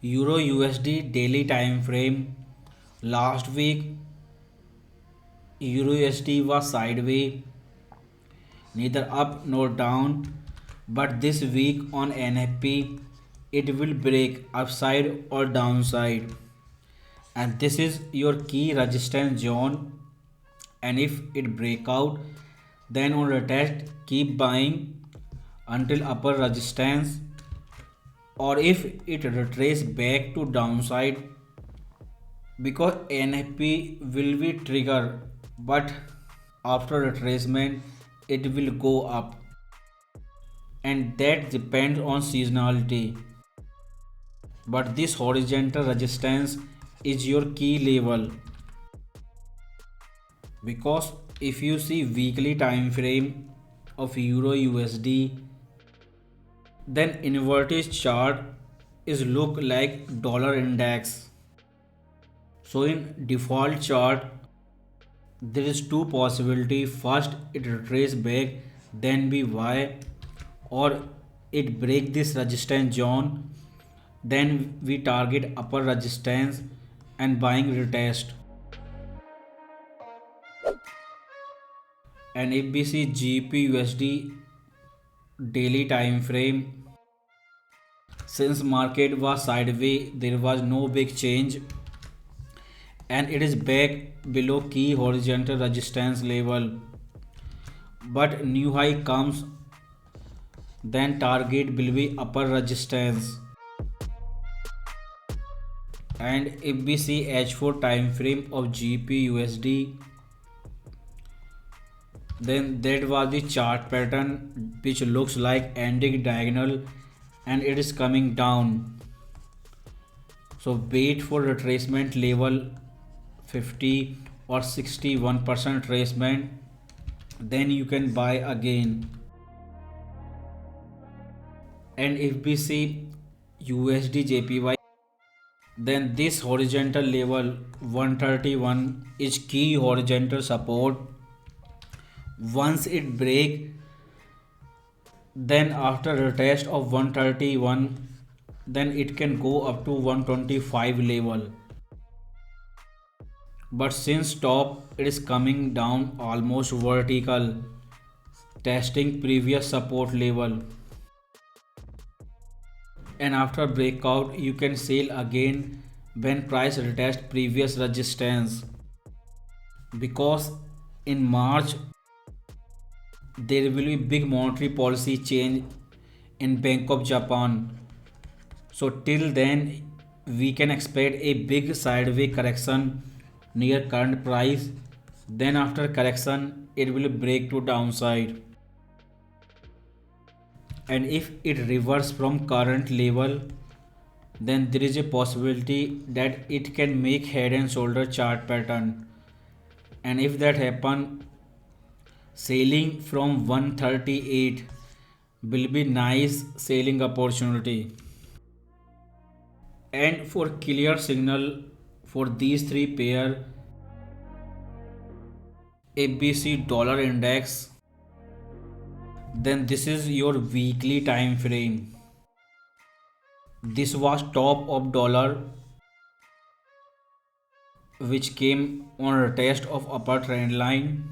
Euro USD daily time frame. Last week Euro USD was sideways, neither up nor down, but this week on NFP it will break upside or downside, and this is your key resistance zone. And if it break out, then on retest keep buying until upper resistance, or if it retrace back to downside, because NFP will be trigger, but after retracement it will go up, and that depends on seasonality. But this horizontal resistance is your key level, because if you see weekly time frame of Euro USD, then inverted chart is look like dollar index. So in default chart there is two possibility: first it retrace back, then be Y, or it break this resistance zone, then we target upper resistance and buying retest. And if we see GBPUSD daily time frame, since market was sideways, there was no big change, and it is back below key horizontal resistance level, but new high comes, then target will be upper resistance. And if we see H4 time frame of GBPUSD, then that was the chart pattern which looks like ending diagonal, and it is coming down. So wait for retracement level 50 or 61% retracement, then you can buy again. And if we see USDJPY, then this horizontal level 131 is key horizontal support. Once it break, then after retest of 131, then it can go up to 125 level, but since top it is coming down almost vertical, testing previous support level, and after breakout you can sell again when price retest previous resistance, because in March there will be big monetary policy change in Bank of Japan. So till then we can expect a big sideways correction near current price, then after correction it will break to downside, and if it reverse from current level, then there is a possibility that it can make head and shoulder chart pattern. And if that happen, selling from 138 will be nice selling opportunity. And for clear signal for these three pair, ABC dollar index, then this is your weekly time frame. This was top of dollar which came on a test of upper trend line.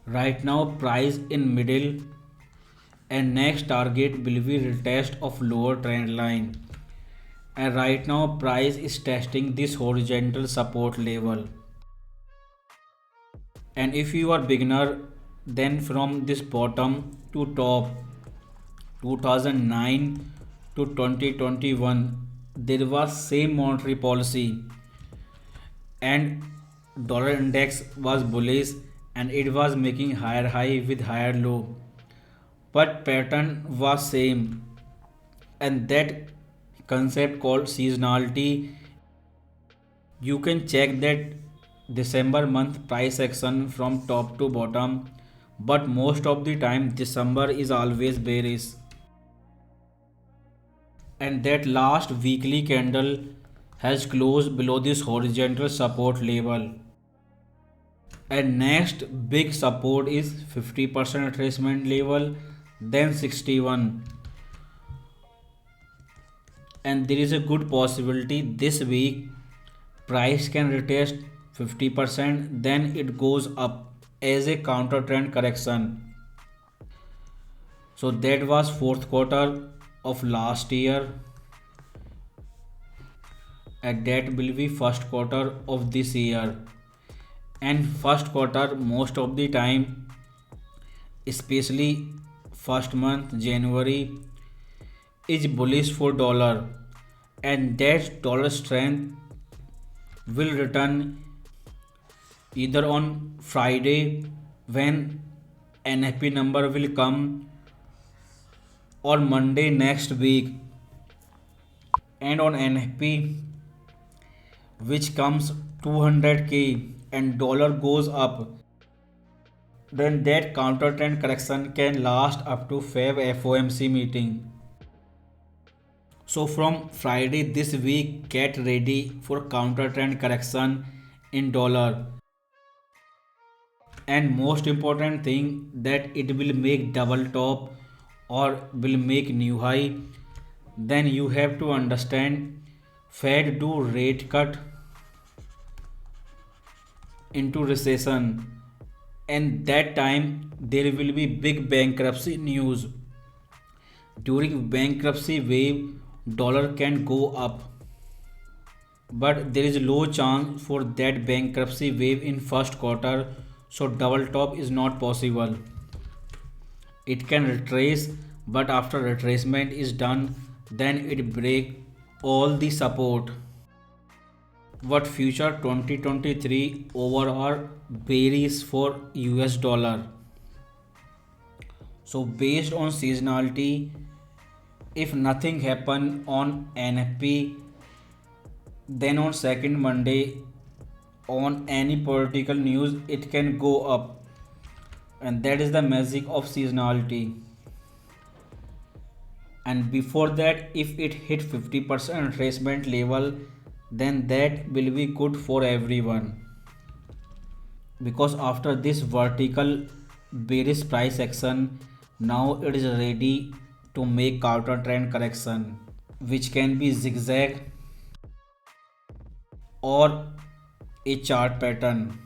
Right now price in middle, and next target will be retest of lower trend line, and right now price is testing this horizontal support level. And if you are beginner, then from this bottom to top 2009 to 2021 there was same monetary policy, and dollar index was bullish, and it was making higher high with higher low, but pattern was same. And that concept called seasonality, you can check that December month price action from top to bottom, but most of the time December is always bearish, and that last weekly candle has closed below this horizontal support level. And next big support is 50% retracement level, then 61, and there is a good possibility this week price can retest 50%, then it goes up as a counter trend correction. So that was fourth quarter of last year, and that will be first quarter of this year. And first quarter most of the time, especially first month January, is bullish for dollar, and that dollar strength will return either on Friday when NFP number will come, or Monday next week. And on NFP which comes 200k and dollar goes up, then that counter trend correction can last up to Feb FOMC meeting. So from Friday this week, get ready for counter trend correction in dollar. And most important thing, that it will make double top or will make new high. Then you have to understand Fed do rate cut into recession, and that time there will be big bankruptcy news. During bankruptcy wave, dollar can go up, but there is low chance for that bankruptcy wave in first quarter, so double top is not possible. It can retrace, but after retracement is done, then it break all the support. What future 2023 overall bearish for US dollar? So based on seasonality, if nothing happen on NFP, then on second Monday on any political news it can go up, and that is the magic of seasonality. And before that, if it hit 50% retracement level, then that will be good for everyone, because after this vertical bearish price action, now it is ready to make counter trend correction, which can be zigzag or a chart pattern.